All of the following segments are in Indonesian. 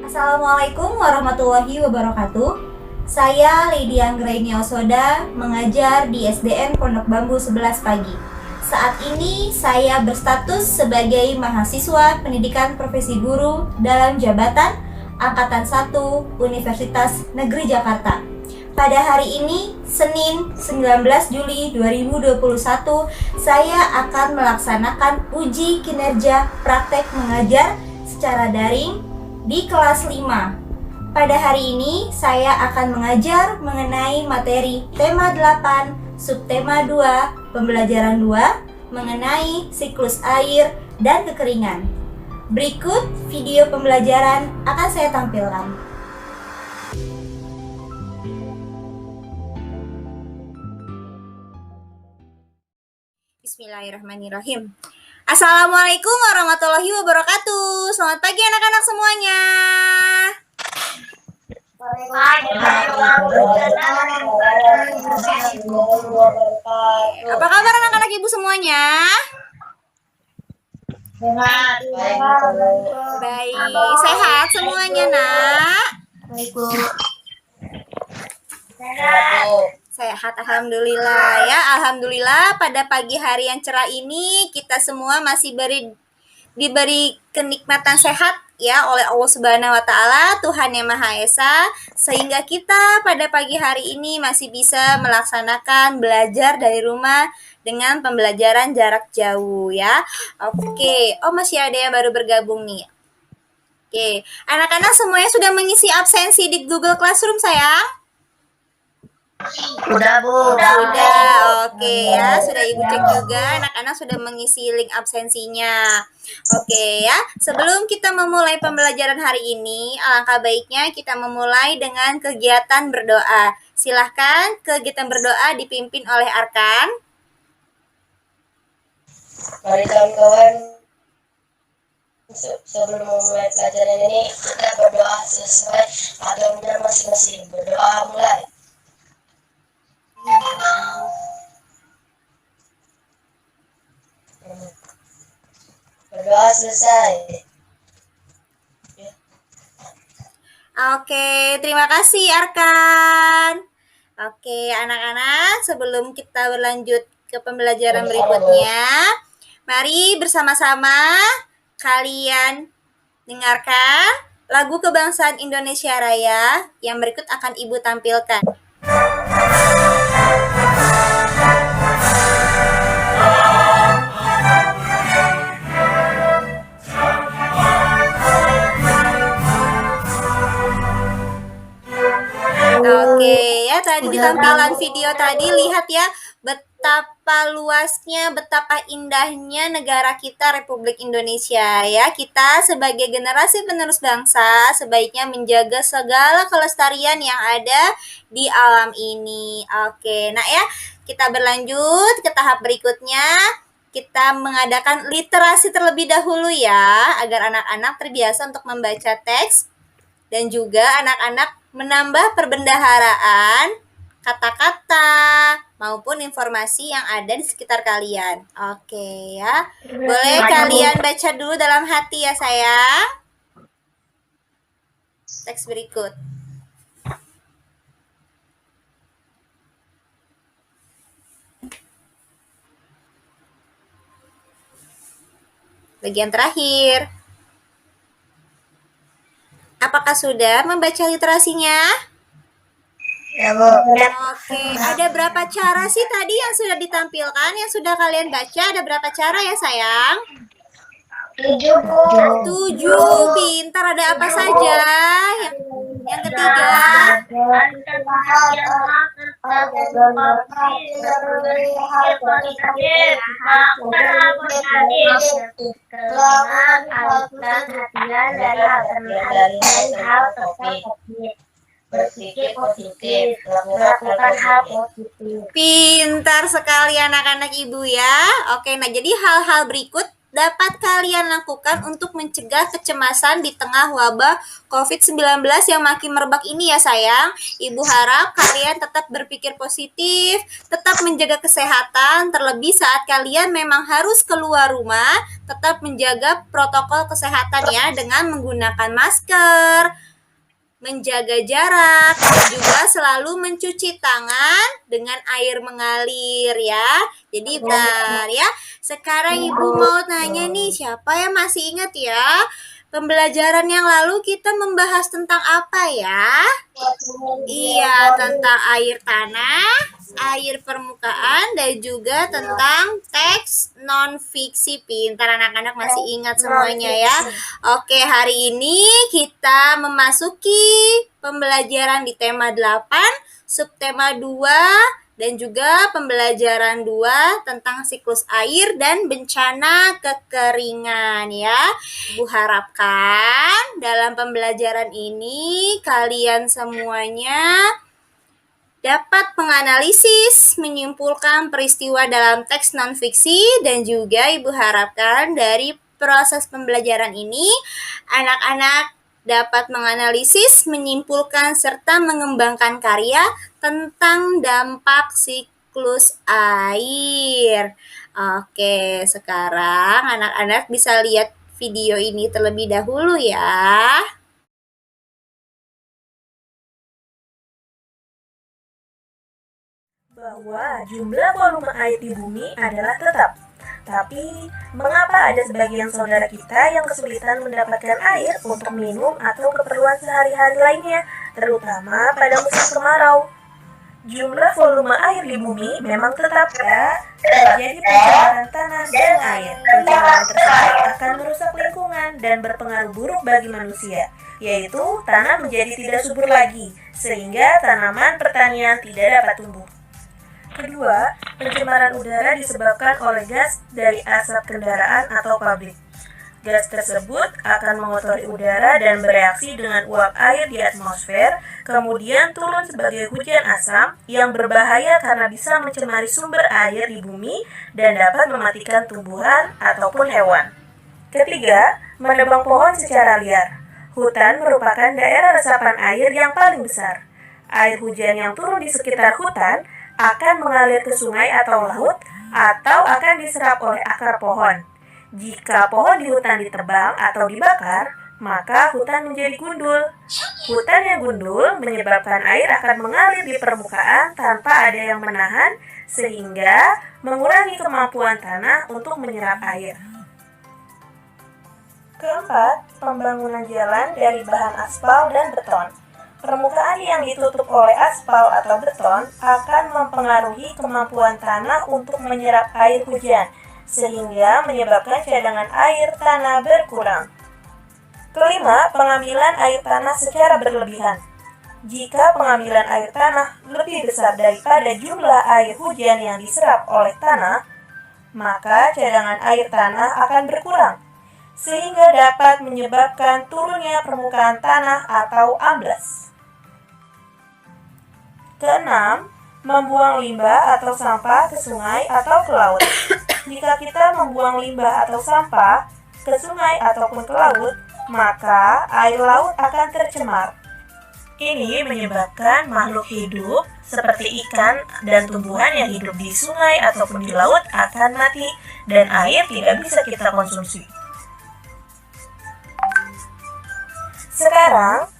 Assalamualaikum warahmatullahi wabarakatuh. Saya Lady Anggraini Osoda, mengajar di SDN Pondok Bambu 11 Pagi. Saat ini saya berstatus sebagai mahasiswa pendidikan profesi guru dalam jabatan Angkatan 1 Universitas Negeri Jakarta. Pada hari ini, Senin 19 Juli 2021, saya akan melaksanakan uji kinerja praktek mengajar secara daring di kelas 5. Pada hari ini saya akan mengajar mengenai materi tema 8, subtema 2, pembelajaran 2 mengenai siklus air dan kekeringan. Berikut video pembelajaran akan saya tampilkan. Bismillahirrahmanirrahim. Assalamualaikum warahmatullahi wabarakatuh. Selamat pagi anak-anak semuanya. Apa kabar anak-anak ibu semuanya? Baik, sehat semuanya nak? Baik, Bu. Sehat, alhamdulillah ya. Alhamdulillah pada pagi hari yang cerah ini kita semua masih diberi kenikmatan sehat ya oleh Allah Subhanahu wa taala, Tuhan Yang Maha Esa, sehingga kita pada pagi hari ini masih bisa melaksanakan belajar dari rumah dengan pembelajaran jarak jauh ya. Oke, oh masih ada yang baru bergabung nih. Oke, anak-anak semuanya sudah mengisi absensi di Google Classroom sayang? Udah, Bu. Sudah, oke ya. Sudah Ibu cek juga, anak-anak sudah mengisi link absensinya. Oke ya, sebelum kita memulai pembelajaran hari ini, alangkah baiknya kita memulai dengan kegiatan berdoa. Silahkan kegiatan berdoa dipimpin oleh Arkan. Mari kawan-kawan, sebelum memulai pelajaran ini, kita berdoa sesuai agama masing-masing. Berdoa mulai. Berdoa selesai. Oke, terima kasih Arkan. Oke, anak-anak, sebelum kita berlanjut ke pembelajaran berikutnya, mari bersama-sama kalian dengarkan lagu kebangsaan Indonesia Raya yang berikut akan Ibu tampilkan. Oke ya, tadi di tampilan video tadi lihat ya betapa luasnya, betapa indahnya negara kita Republik Indonesia ya. Kita sebagai generasi penerus bangsa sebaiknya menjaga segala kelestarian yang ada di alam ini. Oke, nah ya, kita berlanjut ke tahap berikutnya. Kita mengadakan literasi terlebih dahulu ya, agar anak-anak terbiasa untuk membaca teks dan juga anak-anak menambah perbendaharaan kata-kata maupun informasi yang ada di sekitar kalian. Oke ya. Boleh kalian baca dulu dalam hati ya sayang. Teks berikut. Bagian terakhir. Apakah sudah membaca literasinya? Ya, Bu. Oke, ada berapa cara sih tadi yang sudah ditampilkan, yang sudah kalian baca? Ada berapa cara ya sayang? 7, Bu. 7, pintar. Ada apa saja? Yang ketiga, berpikir positif, lakukan hal positif. pintar sekali anak-anak ibu ya. Oke, nah jadi hal-hal berikut dapat kalian lakukan untuk mencegah kecemasan di tengah wabah COVID-19 yang makin merebak ini ya sayang? Ibu harap kalian tetap berpikir positif, tetap menjaga kesehatan, terlebih saat kalian memang harus keluar rumah, tetap menjaga protokol kesehatan ya dengan menggunakan masker, menjaga jarak, dan juga selalu mencuci tangan dengan air mengalir ya. Jadi bentar ya. Sekarang Ibu mau nanya nih, siapa yang masih ingat ya? Pembelajaran yang lalu kita membahas tentang apa ya? Iya, tentang air tanah, air permukaan, dan juga tentang teks non-fiksi. Pintar anak-anak masih ingat semuanya ya. Oke, hari ini kita memasuki pembelajaran di tema 8, subtema 2, dan juga pembelajaran 2 tentang siklus air dan bencana kekeringan ya. Bu harapkan dalam pembelajaran ini kalian semuanya dapat menganalisis, menyimpulkan peristiwa dalam teks non-fiksi, dan juga Ibu harapkan dari proses pembelajaran ini anak-anak dapat menganalisis, menyimpulkan, serta mengembangkan karya tentang dampak siklus air. Oke, sekarang anak-anak bisa lihat video ini terlebih dahulu ya. Bahwa jumlah volume air di bumi adalah tetap. Tapi, mengapa ada sebagian saudara kita yang kesulitan mendapatkan air untuk minum atau keperluan sehari-hari lainnya, terutama pada musim kemarau? Jumlah volume air di bumi memang tetap ya, terjadi pencemaran tanah dan air. Pencemaran tersebut akan merusak lingkungan dan berpengaruh buruk bagi manusia, yaitu tanah menjadi tidak subur lagi, sehingga tanaman pertanian tidak dapat tumbuh. Kedua, pencemaran udara disebabkan oleh gas dari asap kendaraan atau pabrik. Gas tersebut akan mengotori udara dan bereaksi dengan uap air di atmosfer, kemudian turun sebagai hujan asam yang berbahaya karena bisa mencemari sumber air di bumi dan dapat mematikan tumbuhan ataupun hewan. Ketiga, menebang pohon secara liar. Hutan merupakan daerah resapan air yang paling besar. Air hujan yang turun di sekitar hutan akan mengalir ke sungai atau laut, atau akan diserap oleh akar pohon. Jika pohon di hutan ditebang atau dibakar, maka hutan menjadi gundul. Hutan yang gundul menyebabkan air akan mengalir di permukaan tanpa ada yang menahan, sehingga mengurangi kemampuan tanah untuk menyerap air. Keempat, pembangunan jalan dari bahan aspal dan beton. Permukaan yang ditutup oleh aspal atau beton akan mempengaruhi kemampuan tanah untuk menyerap air hujan, sehingga menyebabkan cadangan air tanah berkurang. Kelima, pengambilan air tanah secara berlebihan. Jika pengambilan air tanah lebih besar daripada jumlah air hujan yang diserap oleh tanah, maka cadangan air tanah akan berkurang, sehingga dapat menyebabkan turunnya permukaan tanah atau amblas. Keenam, membuang limbah atau sampah ke sungai atau ke laut. Jika kita membuang limbah atau sampah ke sungai ataupun ke laut, maka air laut akan tercemar. Ini menyebabkan makhluk hidup seperti ikan dan tumbuhan yang hidup di sungai ataupun di laut akan mati dan air tidak bisa kita konsumsi. Sekarang,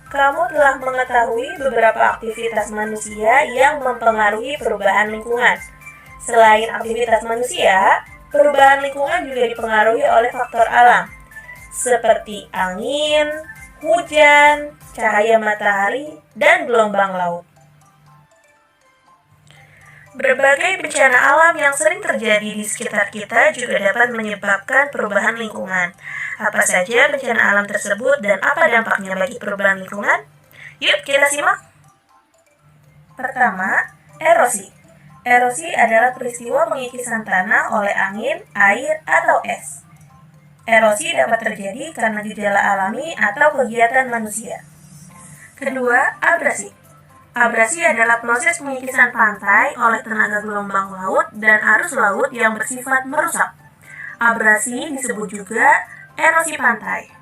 kamu telah mengetahui beberapa aktivitas manusia yang mempengaruhi perubahan lingkungan. Selain aktivitas manusia, perubahan lingkungan juga dipengaruhi oleh faktor alam, seperti angin, hujan, cahaya matahari, dan gelombang laut. Berbagai bencana alam yang sering terjadi di sekitar kita juga dapat menyebabkan perubahan lingkungan. Apa saja bencana alam tersebut dan apa dampaknya bagi perubahan lingkungan? Yuk kita simak. Pertama, erosi. Erosi adalah peristiwa pengikisan tanah oleh angin, air, atau es. Erosi dapat terjadi karena gejala alami atau kegiatan manusia. Kedua, abrasi. Abrasi adalah proses pengikisan pantai oleh tenaga gelombang laut dan arus laut yang bersifat merusak. Abrasi disebut juga erosi pantai.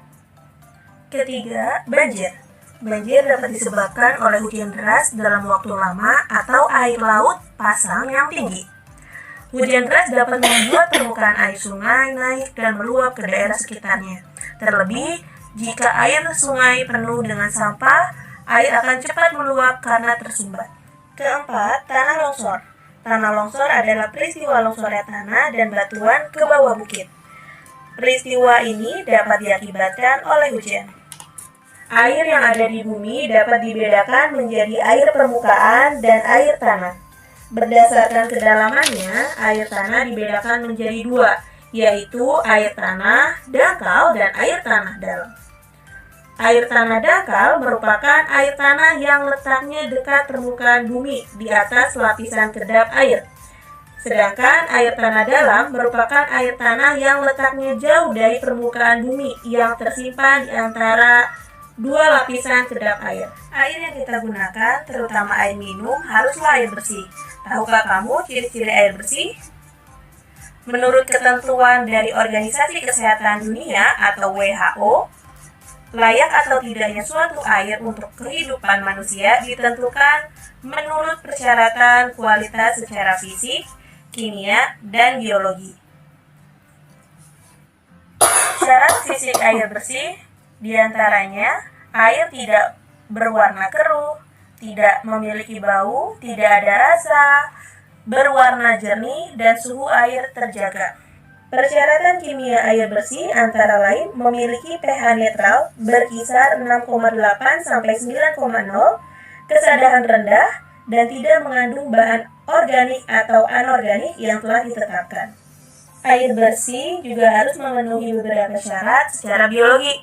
Ketiga, banjir. Banjir dapat disebabkan oleh hujan deras dalam waktu lama atau air laut pasang yang tinggi. Hujan deras dapat membuat permukaan air sungai naik dan meluap ke daerah sekitarnya. Terlebih, jika air sungai penuh dengan sampah, air akan cepat meluap karena tersumbat. Keempat, tanah longsor. Tanah longsor adalah peristiwa longsornya tanah dan batuan ke bawah bukit. Peristiwa ini dapat diakibatkan oleh hujan. Air yang ada di bumi dapat dibedakan menjadi air permukaan dan air tanah. Berdasarkan kedalamannya, air tanah dibedakan menjadi dua, yaitu air tanah dangkal dan air tanah dalam. Air tanah dangkal merupakan air tanah yang letaknya dekat permukaan bumi di atas lapisan kedap air. Sedangkan air tanah dalam merupakan air tanah yang letaknya jauh dari permukaan bumi yang tersimpan di antara dua lapisan kedap air. Air yang kita gunakan, terutama air minum, haruslah air bersih. Tahukah kamu ciri-ciri air bersih? Menurut ketentuan dari Organisasi Kesehatan Dunia atau WHO, layak atau tidaknya suatu air untuk kehidupan manusia ditentukan menurut persyaratan kualitas secara fisik, kimia, dan biologi. Syarat fisik air bersih diantaranya air tidak berwarna keruh, tidak memiliki bau, tidak ada rasa, berwarna jernih, dan suhu air terjaga. Persyaratan kimia air bersih antara lain memiliki pH netral berkisar 6,8 sampai 9,0, kesadaran rendah, dan tidak mengandung bahan organik atau anorganik yang telah ditetapkan. Air bersih juga harus memenuhi beberapa syarat secara biologi.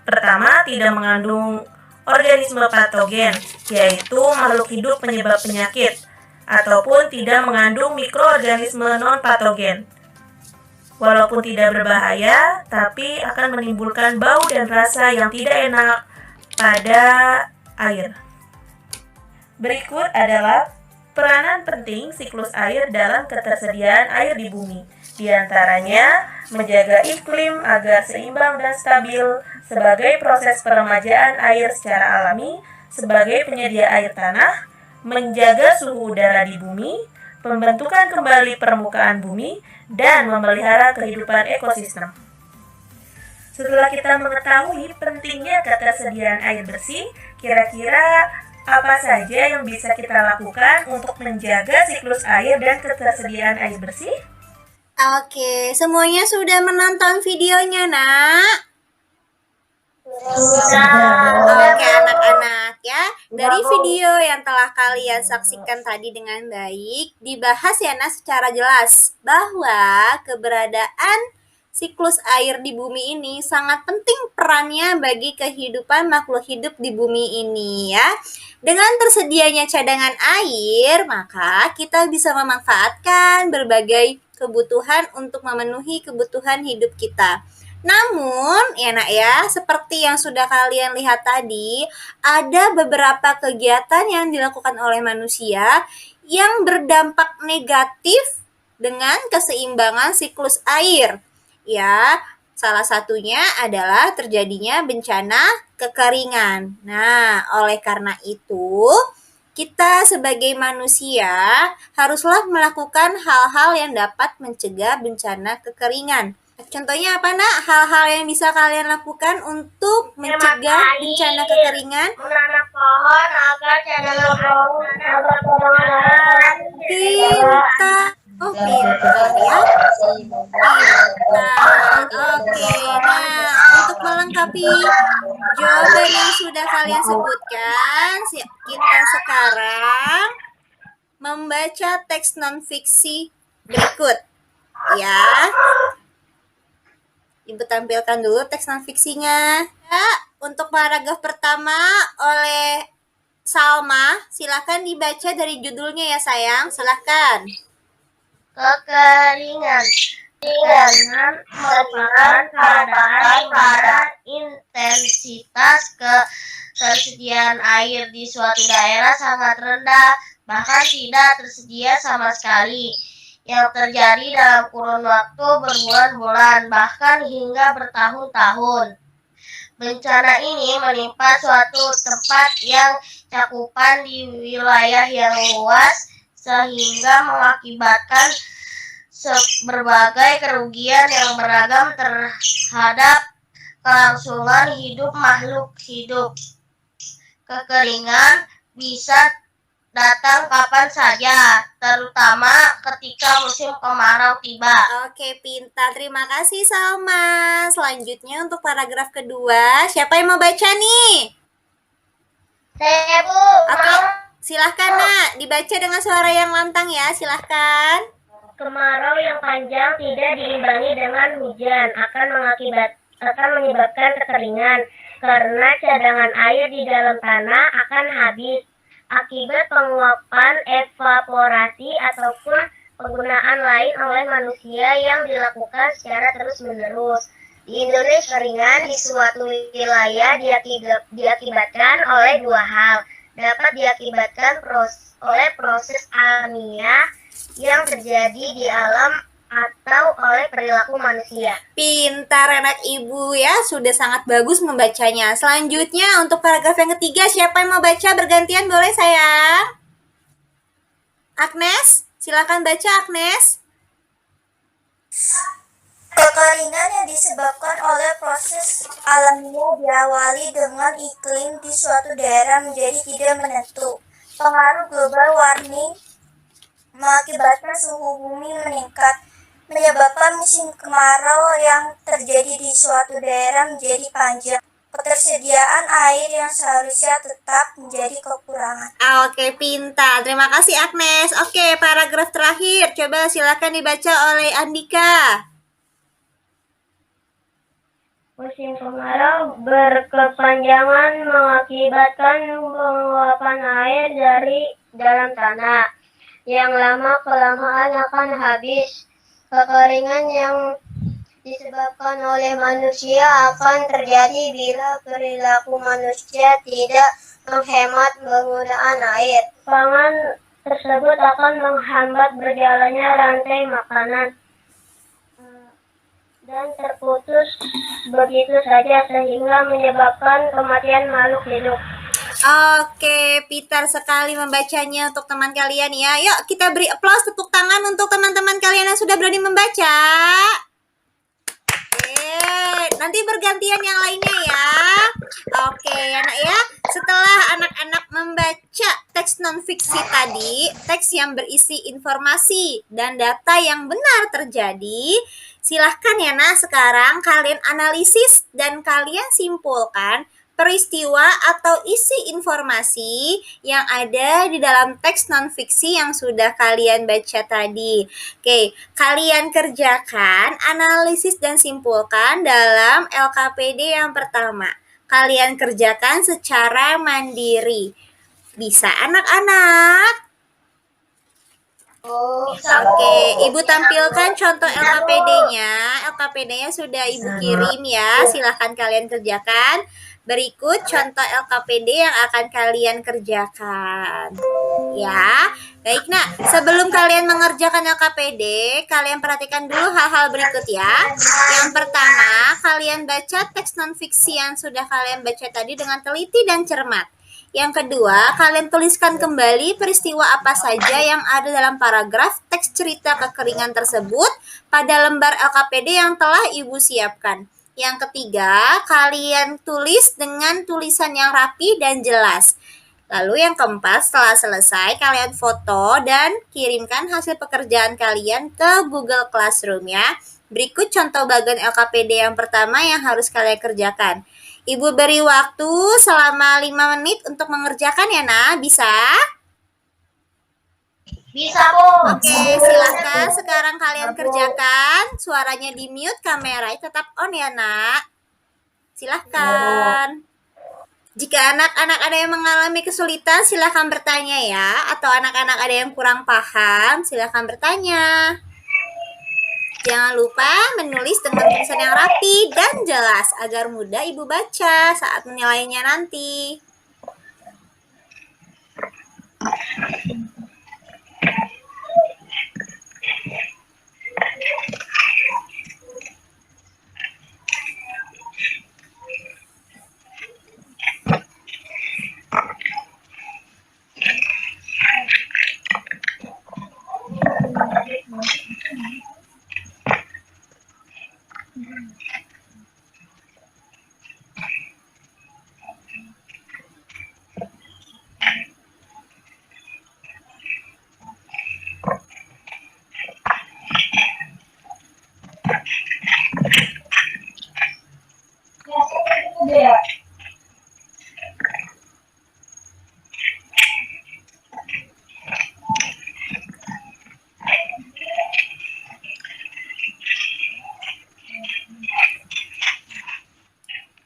Pertama, tidak mengandung organisme patogen, yaitu makhluk hidup penyebab penyakit, ataupun tidak mengandung mikroorganisme non-patogen. Walaupun tidak berbahaya, tapi akan menimbulkan bau dan rasa yang tidak enak pada air. Berikut adalah peranan penting siklus air dalam ketersediaan air di bumi. Di antaranya, menjaga iklim agar seimbang dan stabil sebagai proses peremajaan air secara alami, sebagai penyedia air tanah, menjaga suhu udara di bumi, pembentukan kembali permukaan bumi, dan memelihara kehidupan ekosistem. Setelah kita mengetahui pentingnya ketersediaan air bersih, kira-kira apa saja yang bisa kita lakukan untuk menjaga siklus air dan ketersediaan air bersih? Oke, semuanya sudah menonton videonya, Nak? Oke, anak-anak ya. Dari video yang telah kalian saksikan tadi dengan baik, dibahas ya Nak secara jelas bahwa keberadaan siklus air di bumi ini sangat penting perannya bagi kehidupan makhluk hidup di bumi ini ya. Dengan tersedianya cadangan air, maka kita bisa memanfaatkan berbagai kebutuhan untuk memenuhi kebutuhan hidup kita. Namun, ya Nak ya, seperti yang sudah kalian lihat tadi, ada beberapa kegiatan yang dilakukan oleh manusia yang berdampak negatif dengan keseimbangan siklus air. Ya, salah satunya adalah terjadinya bencana kekeringan. Nah, oleh karena itu, kita sebagai manusia haruslah melakukan hal-hal yang dapat mencegah bencana kekeringan. Contohnya apa Nak? Hal-hal yang bisa kalian lakukan untuk mencegah bencana kekeringan? Menanam pohon agar cadangan pohon agar cadangan Pintar. Oh, pintar ya. Pintar. Oke. Nah, untuk melengkapi jawaban yang sudah kalian sebutkan, kita sekarang membaca teks non-fiksi berikut. Ya. Ibu tampilkan dulu teks non-fiksinya. Ya, untuk paragraf pertama oleh Salma, silakan dibaca dari judulnya ya sayang, silakan. kekeringan. Kekeringan merupakan keadaan pada intensitas ketersediaan air di suatu daerah sangat rendah, bahkan tidak tersedia sama sekali. yang terjadi dalam kurun waktu berbulan-bulan, bahkan hingga bertahun-tahun. Bencana ini menimpa suatu tempat yang cakupan di wilayah yang luas, sehingga mengakibatkan berbagai kerugian yang beragam terhadap kelangsungan hidup makhluk hidup. Kekeringan bisa datang kapan saja, terutama ketika musim kemarau tiba. Oke, pintar. Terima kasih, Salma. Selanjutnya untuk paragraf kedua, siapa yang mau baca nih? Saya, Bu. Oke, silahkan, Nak. Dibaca dengan suara yang lantang ya, silahkan. Kemarau yang panjang tidak diimbangi dengan hujan akan menyebabkan kekeringan karena cadangan air di dalam tanah akan habis akibat penguapan, evaporasi, ataupun penggunaan lain oleh manusia yang dilakukan secara terus-menerus. Di Indonesia, kekeringan di suatu wilayah diakibatkan oleh dua hal. Dapat diakibatkan oleh proses alamiah yang terjadi di alam atau oleh perilaku manusia. Pintar anak ibu ya, sudah sangat bagus membacanya. Selanjutnya untuk paragraf yang ketiga, siapa yang mau baca bergantian boleh sayang? Agnes, silakan baca Agnes. Kekeringan yang disebabkan oleh proses alamiah diawali dengan iklim di suatu daerah menjadi tidak menentu. Pengaruh global warming mengakibatkan suhu bumi meningkat, menyebabkan musim kemarau yang terjadi di suatu daerah menjadi panjang. Ketersediaan air yang seharusnya tetap menjadi kekurangan. Oke, pintar. Terima kasih Agnes. Oke, paragraf terakhir. Coba silakan dibaca oleh Andika. Musim kemarau berkepanjangan mengakibatkan penguapan air dari dalam tanah yang lama-kelamaan akan habis. Kekeringan yang disebabkan oleh manusia akan terjadi bila perilaku manusia tidak menghemat penggunaan air. Pangan tersebut akan menghambat berjalannya rantai makanan dan terputus begitu saja sehingga menyebabkan kematian makhluk hidup. Oke, pintar sekali membacanya untuk teman kalian ya. Yuk kita beri aplaus tepuk tangan untuk teman-teman kalian yang sudah berani membaca. Nanti bergantian yang lainnya ya. Oke, anak ya. Setelah anak-anak membaca teks non-fiksi tadi, teks yang berisi informasi dan data yang benar terjadi, silahkan ya nak sekarang kalian analisis dan kalian simpulkan peristiwa atau isi informasi yang ada di dalam teks non-fiksi yang sudah kalian baca tadi. Oke, kalian kerjakan, analisis dan simpulkan dalam LKPD yang pertama. Kalian kerjakan secara mandiri. Bisa anak-anak? Oke, Ibu tampilkan contoh LKPD-nya. LKPD-nya sudah Ibu kirim ya. Silahkan kalian kerjakan. Berikut contoh LKPD yang akan kalian kerjakan. Ya, baik nak. Sebelum kalian mengerjakan LKPD, kalian perhatikan dulu hal-hal berikut ya. Yang pertama, kalian baca teks non-fiksi yang sudah kalian baca tadi dengan teliti dan cermat. Yang kedua, kalian tuliskan kembali peristiwa apa saja yang ada dalam paragraf teks cerita kekeringan tersebut pada lembar LKPD yang telah Ibu siapkan. Yang ketiga, kalian tulis dengan tulisan yang rapi dan jelas. Lalu yang keempat, setelah selesai, kalian foto dan kirimkan hasil pekerjaan kalian ke Google Classroom ya. Berikut contoh bagian LKPD yang pertama yang harus kalian kerjakan. Ibu beri waktu selama 5 menit untuk mengerjakan ya nak, bisa? Bisa, Bu. Oke, silahkan sekarang kalian kerjakan. Suaranya di mute, kameranya tetap on ya nak. Silahkan. Jika anak-anak ada yang mengalami kesulitan, silahkan bertanya ya. Atau anak-anak ada yang kurang paham, silahkan bertanya. Jangan lupa menulis dengan tulisan yang rapi dan jelas agar mudah Ibu baca saat menilainya nanti.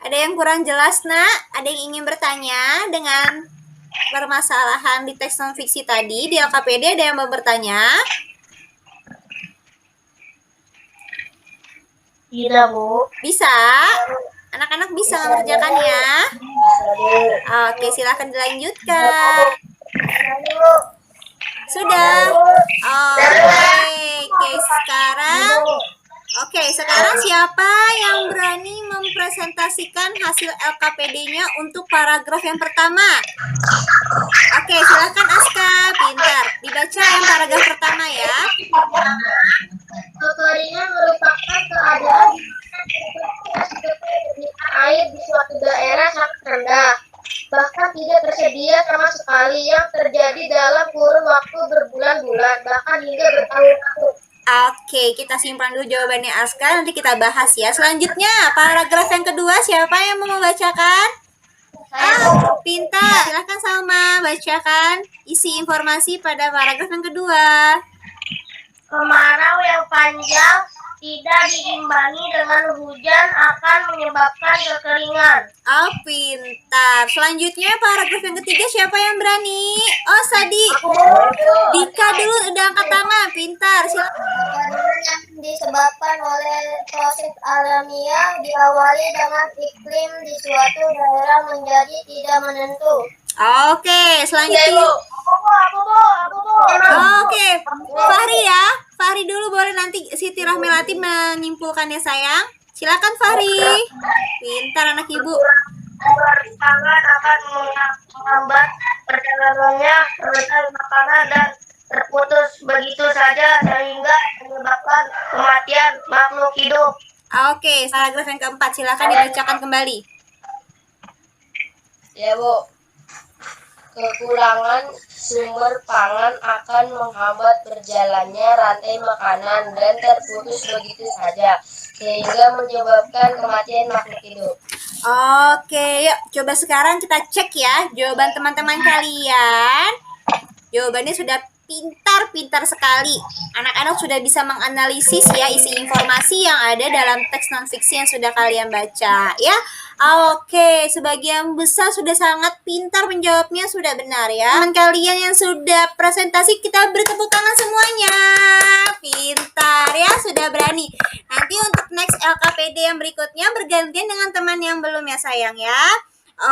Ada yang kurang jelas, Nak? Ada yang ingin bertanya dengan permasalahan di teks non fiksi tadi di LKPD? Ada yang mau bertanya? Tidak, Bu. Bisa? Anak-anak bisa mengerjakannya? Oke, silahkan dilanjutkan. Sudah? Oke, sekarang siapa yang berani mempresentasikan hasil LKPD-nya untuk paragraf yang pertama? Oke, silahkan Aska, pintar. Dibaca yang paragraf pertama ya. Kekeringan merupakan keadaan di mana air di suatu daerah sangat rendah, bahkan tidak tersedia sama sekali, yang terjadi dalam kurun waktu berbulan-bulan, bahkan hingga bertahun-tahun. Oke, kita simpan dulu jawabannya Aska, nanti kita bahas ya. Selanjutnya, paragraf yang kedua, siapa yang mau membacakan? Pintar. Silahkan Salma, bacakan isi informasi pada paragraf yang kedua. Kemarau yang panjang tidak diimbangi dengan hujan akan menyebabkan kekeringan. Pintar. Selanjutnya paragraf yang ketiga, siapa yang berani? Sadi. Dika dulu udah angkat tangan. Pintar. Silakan. Kekeringan yang disebabkan oleh proses alamiah diawali dengan iklim di suatu daerah menjadi tidak menentu. Oke, selanjutnya. Oke, Fahri ya. Fahri dulu boleh, nanti Siti Rahmelati menyimpulkannya sayang. Silakan Fahri. Pintar anak ibu. Tangan akan menghambat perjalanannya, rantai makanan dan terputus begitu saja sehingga menyebabkan kematian makhluk hidup. Oke, paragraf yang keempat silakan dibacakan kembali. Ya, Bu. Kekurangan sumber pangan akan menghambat berjalannya rantai makanan dan terputus begitu saja, sehingga menyebabkan kematian makhluk hidup. Oke, yuk coba sekarang kita cek ya jawaban teman-teman kalian. Jawabannya sudah pintar-pintar sekali. Anak-anak sudah bisa menganalisis ya isi informasi yang ada dalam teks non-fiksi yang sudah kalian baca ya. Oke, sebagian besar sudah sangat pintar menjawabnya, sudah benar ya. Teman kalian yang sudah presentasi, kita beri tepuk tangan semuanya. Pintar ya, sudah berani. Nanti untuk next LKPD yang berikutnya bergantian dengan teman yang belum ya sayang ya.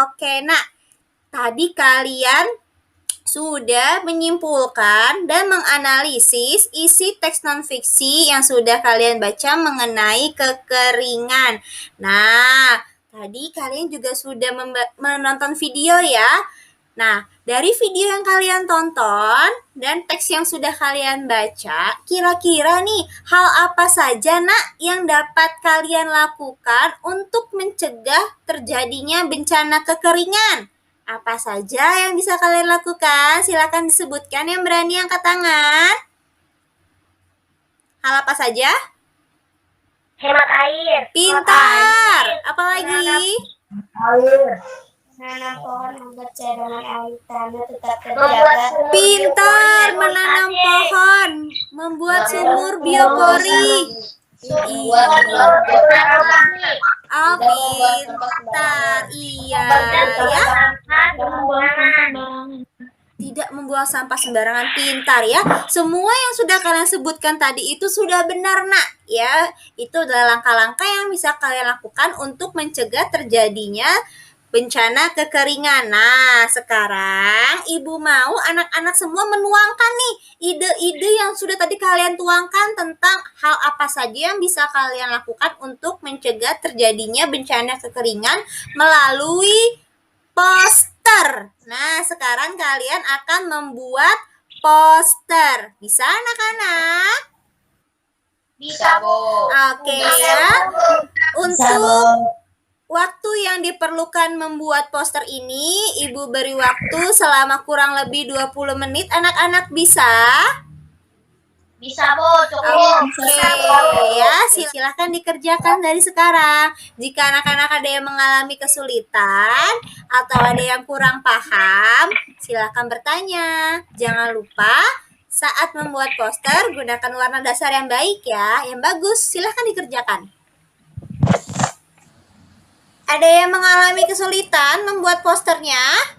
Oke, nah tadi kalian sudah menyimpulkan dan menganalisis isi teks non-fiksi yang sudah kalian baca mengenai kekeringan. Nah, tadi kalian juga sudah menonton video ya. Nah, dari video yang kalian tonton dan teks yang sudah kalian baca, kira-kira nih hal apa saja nak yang dapat kalian lakukan untuk mencegah terjadinya bencana kekeringan? Apa saja yang bisa kalian lakukan? Silakan disebutkan, yang berani angkat tangan. Hal apa saja? Hemat air. Pintar. Apalagi? Menanam pohon membuat cadangan air tanah tetap terjaga. Pintar. Menanam pohon, membuat sumur biopori. Iya. Pintar. Iya ya. Tidak membuang sampah sembarangan, pintar ya. Semua yang sudah kalian sebutkan tadi itu sudah benar nak ya. Itu adalah langkah-langkah yang bisa kalian lakukan untuk mencegah terjadinya bencana kekeringan. Nah, sekarang Ibu mau anak-anak semua menuangkan nih ide-ide yang sudah tadi kalian tuangkan tentang hal apa saja yang bisa kalian lakukan untuk mencegah terjadinya bencana kekeringan melalui poster. Nah, sekarang kalian akan membuat poster. Bisa anak-anak? Bisa, Bu. Oke ya. Untuk waktu yang diperlukan membuat poster ini, Ibu beri waktu selama kurang lebih 20 menit. Anak-anak bisa? Bisa, Bu. Cukup. Oke, ya, silahkan dikerjakan dari sekarang. Jika anak-anak ada yang mengalami kesulitan atau ada yang kurang paham, silahkan bertanya. Jangan lupa saat membuat poster, gunakan warna dasar yang baik ya, yang bagus. Silahkan dikerjakan. Ada yang mengalami kesulitan membuat posternya?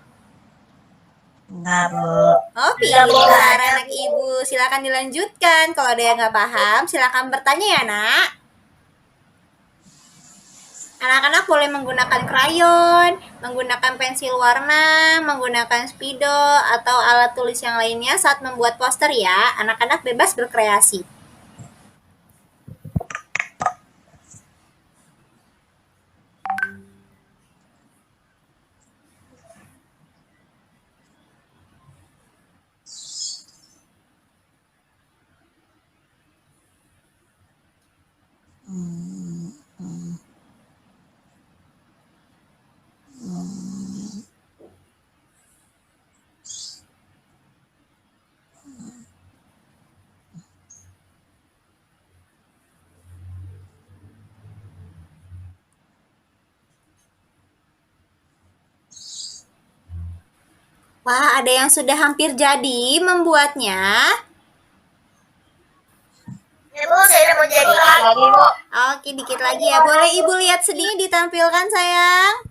Enggak, Bu. Oh, pintar anak Ibu. Silakan dilanjutkan. Kalau ada yang nggak paham, silakan bertanya ya, Nak. Anak-anak boleh menggunakan krayon, menggunakan pensil warna, menggunakan spidol, atau alat tulis yang lainnya saat membuat poster ya. Anak-anak bebas berkreasi. Wah, ada yang sudah hampir jadi membuatnya. Ya, Bu, saya mau jadi. Lagi, Bu. Oke, dikit lagi ya. Boleh Ibu lihat sedikit ditampilkan, sayang?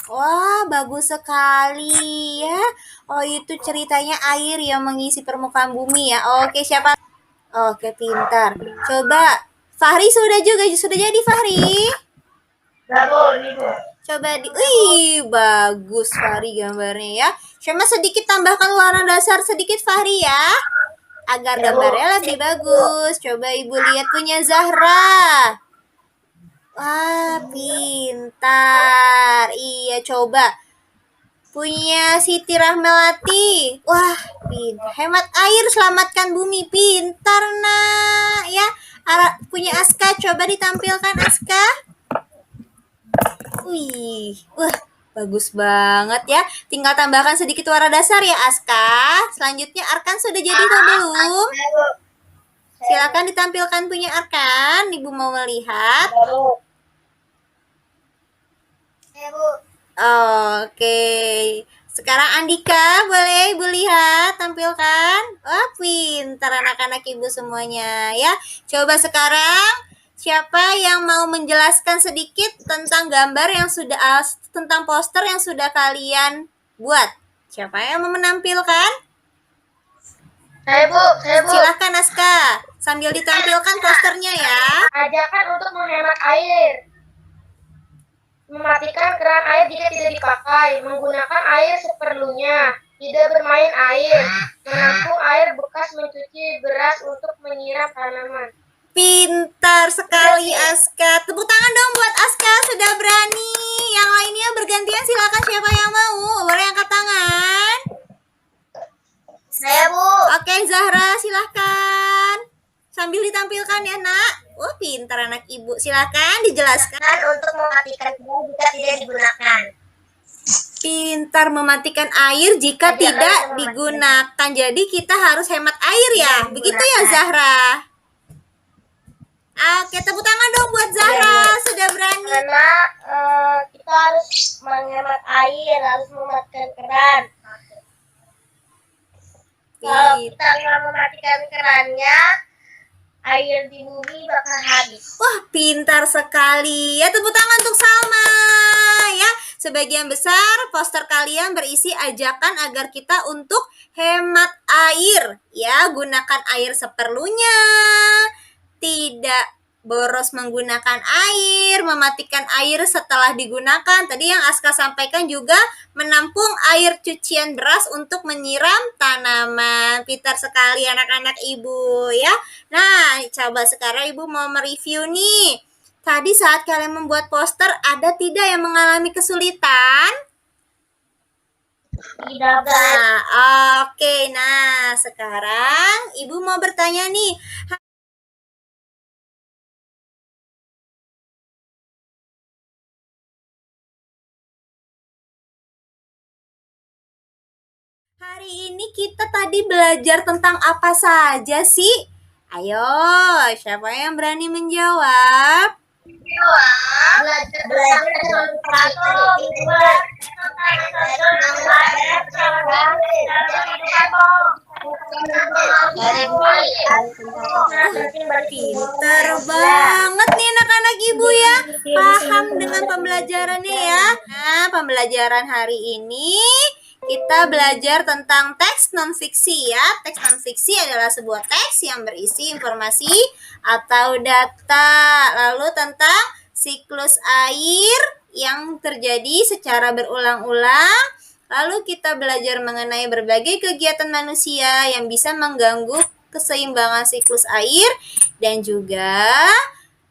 Wah, bagus sekali ya. Oh, itu ceritanya air yang mengisi permukaan bumi ya. Oke, siapa? Oke, pintar. Coba, Fahri sudah jadi Fahri. Nah, Bu. Ini, Bu. Coba wih, bagus Fahri gambarnya ya. Cuma sedikit tambahkan warna dasar sedikit Fahri ya. Agar gambarnya lebih bagus. Coba Ibu lihat punya Zahra. Wah, pintar. Iya, coba. Punya Siti Rahmawati. Wah, pintar. Hemat air, selamatkan bumi. Pintar, nak. Ya, punya Aska. Coba ditampilkan Aska. Wih, wah, bagus banget ya. Tinggal tambahkan sedikit warna dasar ya, Aska. Selanjutnya Arkan sudah jadi atau belum? Silakan ditampilkan punya Arkan. Ibu mau melihat. Ya, Bu. Oke. Sekarang Andika, boleh Ibu lihat, tampilkan. Wah, pintar anak-anak Ibu semuanya ya. Coba sekarang siapa yang mau menjelaskan sedikit tentang gambar yang sudah tentang poster yang sudah kalian buat? Siapa yang mau menampilkan? Saya, Bu. Silahkan Aska, sambil ditampilkan posternya ya. Ajakan untuk menghemat air. Mematikan keran air jika tidak dipakai. Menggunakan air seperlunya. Tidak bermain air. Menampung air bekas mencuci beras untuk menyiram tanaman. Pintar sekali Aska. Tepuk tangan dong buat Aska, sudah berani. Yang lainnya bergantian, silakan siapa yang mau. Boleh angkat tangan. Saya, Bu. Oke, Zahra silahkan. Sambil ditampilkan ya, Nak. Wah, pintar anak Ibu. Silakan dijelaskan. Untuk mematikan keran jika tidak digunakan. Pintar mematikan air jika tidak digunakan. Jadi kita harus hemat air ya. Begitu ya, Zahra? Oke, tepuk tangan dong buat Zahra. Sudah berani. Karena kita harus menghemat air, harus mematikan keran. Kalau kita nggak mematikan kerannya, air di bumi bakal habis. Wah, pintar sekali. Ya, tepuk tangan untuk Salma. Ya, sebagian besar poster kalian berisi ajakan agar kita untuk hemat air. Ya, gunakan air seperlunya. Tidak boros menggunakan air, mematikan air setelah digunakan. Tadi yang Aska sampaikan juga menampung air cucian beras untuk menyiram tanaman. Pintar sekali anak-anak ibu ya. Nah, coba sekarang ibu mau mereview nih. Tadi saat kalian membuat poster, ada tidak yang mengalami kesulitan? Tidak. Nah, oke. Nah, sekarang ibu mau bertanya nih. Hari ini kita tadi belajar tentang apa saja sih? Ayo, siapa yang berani menjawab? Belajar satu, dua, Pintar banget nih anak-anak ibu ya. Paham dengan pembelajarannya ya. Nah, pembelajaran hari ini kita belajar tentang teks non-fiksi ya. Teks non-fiksi adalah sebuah teks yang berisi informasi atau data. Lalu tentang siklus air yang terjadi secara berulang-ulang. Lalu kita belajar mengenai berbagai kegiatan manusia yang bisa mengganggu keseimbangan siklus air dan juga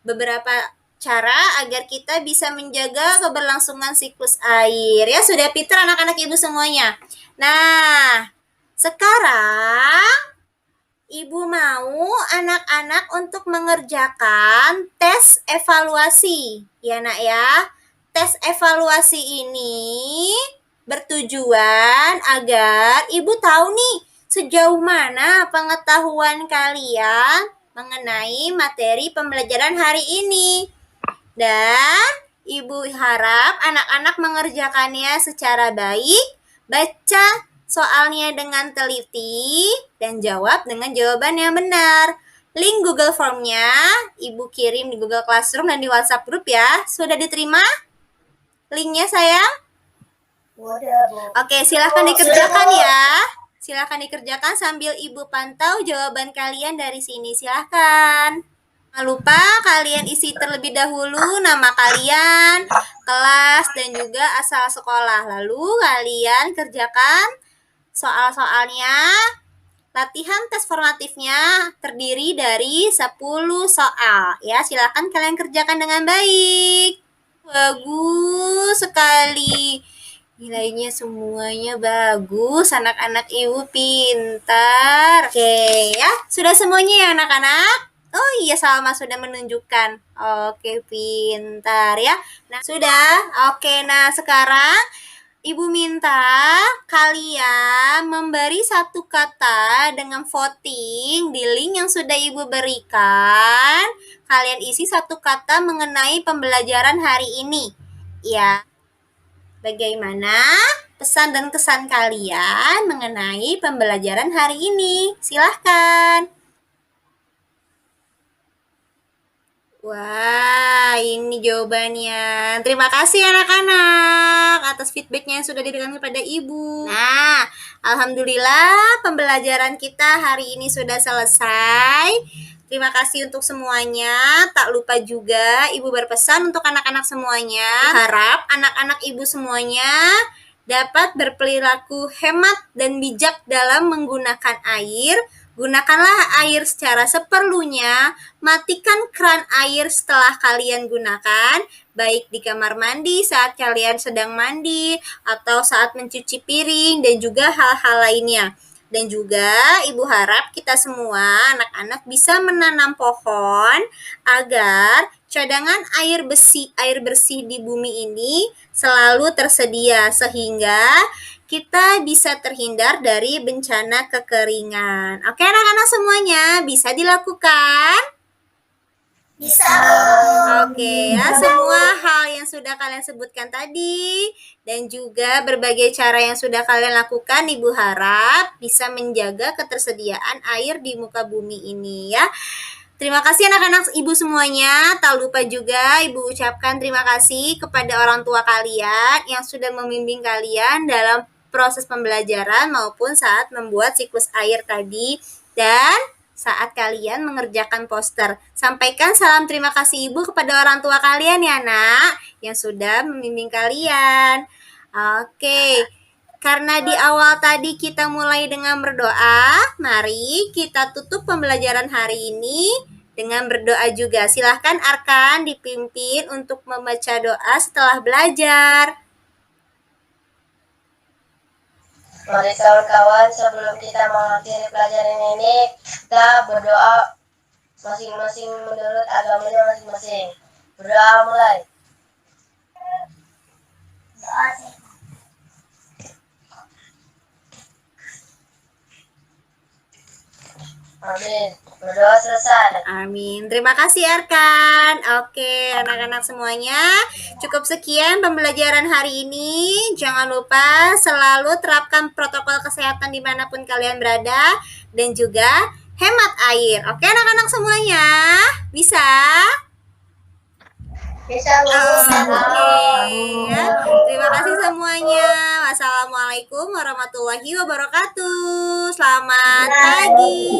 beberapa cara agar kita bisa menjaga keberlangsungan siklus air. Ya, sudah pintar anak-anak ibu semuanya. Nah, sekarang ibu mau anak-anak untuk mengerjakan tes evaluasi. Ya, Nak ya. Tes evaluasi ini bertujuan agar ibu tahu nih sejauh mana pengetahuan kalian mengenai materi pembelajaran hari ini. Dan ibu harap anak-anak mengerjakannya secara baik, baca soalnya dengan teliti, dan jawab dengan jawaban yang benar. Link Google Form-nya ibu kirim di Google Classroom dan di WhatsApp Group ya. Sudah diterima linknya sayang? Oke, silahkan dikerjakan ya. Silahkan dikerjakan sambil ibu pantau jawaban kalian dari sini. Silahkan. Jangan lupa kalian isi terlebih dahulu nama kalian, kelas, dan juga asal sekolah. Lalu kalian kerjakan soal-soalnya. Latihan tes formatifnya terdiri dari 10 soal. Ya, silakan kalian kerjakan dengan baik. Bagus sekali. Nilainya semuanya bagus, anak-anak ibu pintar. Oke ya, sudah semuanya ya anak-anak? Oh iya, Salma sudah menunjukkan. Oke, pintar ya. Nah, sudah. Oke, nah sekarang ibu minta kalian memberi satu kata dengan voting di link yang sudah ibu berikan. Kalian isi satu kata mengenai pembelajaran hari ini. Ya. Bagaimana pesan dan kesan kalian mengenai pembelajaran hari ini? Silahkan. Wah, ini jawabannya. Terima kasih anak-anak atas feedbacknya yang sudah diberikan kepada ibu. Nah, alhamdulillah pembelajaran kita hari ini sudah selesai. Terima kasih untuk semuanya. Tak lupa juga ibu berpesan untuk anak-anak semuanya. Harap anak-anak ibu semuanya dapat berperilaku hemat dan bijak dalam menggunakan air. Gunakanlah air secara seperlunya. Matikan keran air setelah kalian gunakan, baik di kamar mandi saat kalian sedang mandi atau saat mencuci piring dan juga hal-hal lainnya. Dan juga ibu harap kita semua anak-anak bisa menanam pohon agar cadangan air bersih di bumi ini selalu tersedia sehingga kita bisa terhindar dari bencana kekeringan. Oke anak-anak semuanya, bisa dilakukan? Bisa. Oke ya, semua hal yang sudah kalian sebutkan tadi dan juga berbagai cara yang sudah kalian lakukan, ibu harap bisa menjaga ketersediaan air di muka bumi ini ya. Terima kasih anak-anak ibu semuanya. Tak lupa juga ibu ucapkan terima kasih kepada orang tua kalian yang sudah membimbing kalian dalam proses pembelajaran maupun saat membuat siklus air tadi. Dan saat kalian mengerjakan poster. Sampaikan salam terima kasih Ibu kepada orang tua kalian ya, Nak, yang sudah membimbing kalian. Oke, karena di awal tadi kita mulai dengan berdoa, mari kita tutup pembelajaran hari ini dengan berdoa juga. Silahkan Arkan dipimpin untuk membaca doa setelah belajar. Mari kawan-kawan, sebelum kita mengakhiri pelajaran ini, kita berdoa masing-masing menurut agamanya masing-masing. Berdoa mulai. Amin. Berdoa selesai. Amin. Terima kasih Arkan. Oke, anak-anak semuanya, cukup sekian pembelajaran hari ini. Jangan lupa selalu terapkan protokol kesehatan dimanapun kalian berada dan juga hemat air. Oke, anak-anak semuanya, bisa? Bisa, Bu. Oke, ya. Terima kasih semuanya. Wassalamualaikum warahmatullahi wabarakatuh. Selamat pagi.